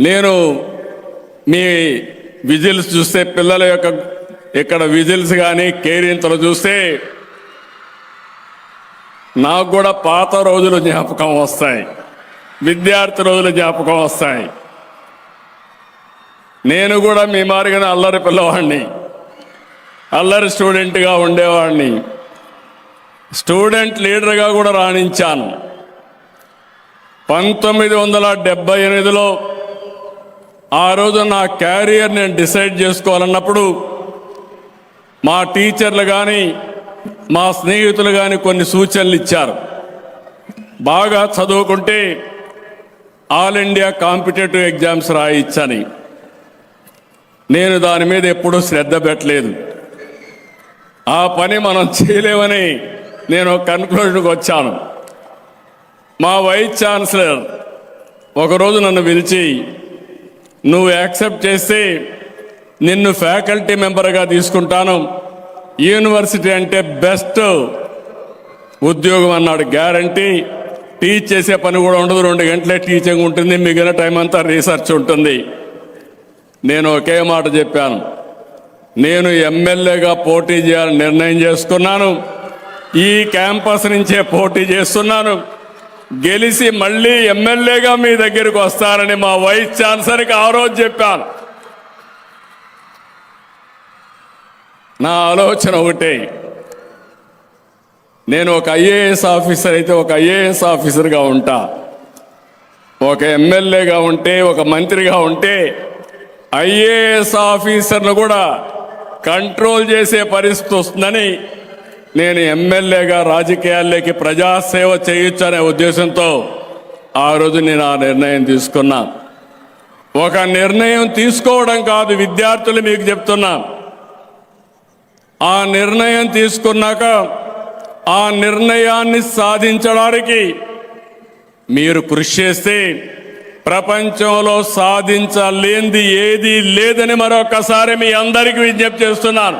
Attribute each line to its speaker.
Speaker 1: నేను మీ విజిల్స్ చూస్తే, పిల్లల యొక్క ఇక్కడ విజిల్స్ కానీ కేరింతలు చూస్తే నాకు కూడా పాత రోజులు జ్ఞాపకం వస్తాయి, విద్యార్థి రోజులు జ్ఞాపకం వస్తాయి. నేను కూడా మీ మారిగానే అల్లరి పిల్లవాడిని, అల్లరి స్టూడెంట్గా ఉండేవాడిని, స్టూడెంట్ లీడర్గా కూడా రాణించాను. 1978లో ఆ రోజు నా క్యారియర్ నేను డిసైడ్ చేసుకోవాలన్నప్పుడు మా టీచర్లు కానీ మా స్నేహితులు కానీ కొన్ని సూచనలు ఇచ్చారు. బాగా చదువుకుంటే ఆల్ ఇండియా కాంపిటేటివ్ ఎగ్జామ్స్ రాయించని. నేను దాని మీద ఎప్పుడూ శ్రద్ధ పెట్టలేదు. ఆ పని మనం చేయలేమని నేను కన్క్లూజన్కి వచ్చాను. మా వైస్ ఛాన్సలర్ ఒకరోజు నన్ను పిలిచి, నువ్వు యాక్సెప్ట్ చేస్తే నిన్ను ఫ్యాకల్టీ మెంబర్గా తీసుకుంటాను, యూనివర్సిటీ అంటే బెస్ట్ ఉద్యోగం అన్నాడు. గ్యారంటీ, టీచ్ చేసే పని కూడా ఉండదు, 2 గంటలే టీచింగ్ ఉంటుంది, మిగిలిన టైం అంతా రీసెర్చ్ ఉంటుంది. నేను ఒకే మాట చెప్పాను, నేను ఎమ్మెల్యేగా పోటీ చేయాలని నిర్ణయం చేసుకున్నాను, ఈ క్యాంపస్ నుంచే పోటీ చేస్తున్నాను, గెలిచి మళ్ళీ ఎమ్మెల్యేగా మీ దగ్గరికి వస్తానని మా వైస్ ఛాన్సలర్కి ఆ రోజు చెప్పాను. నా ఆలోచన ఒకటే, నేను ఒక ఐఏఎస్ ఆఫీసర్ అయితే ఒక ఐఏఎస్ ఆఫీసర్గా ఉంటా, ఒక ఎమ్మెల్యేగా ఉంటే, ఒక మంత్రిగా ఉంటే ఐఏఎస్ ఆఫీసర్ను కూడా కంట్రోల్ చేసే పరిస్థితి వస్తుందని నేను ఎమ్మెల్యేగా రాజకీయాల్లోకి ప్రజాసేవ చేయొచ్చు అనే ఉద్దేశంతో ఆ రోజు నేను ఆ నిర్ణయం తీసుకున్నా. ఒక నిర్ణయం తీసుకోవడం కాదు, విద్యార్థులు మీకు చెప్తున్నా, ఆ నిర్ణయం తీసుకున్నాక ఆ నిర్ణయాన్ని సాధించడానికి మీరు కృషి చేస్తే ప్రపంచంలో సాధించలేనిది ఏదీ లేదని మరొకసారి మీ అందరికీ విజ్ఞప్తి చేస్తున్నాను.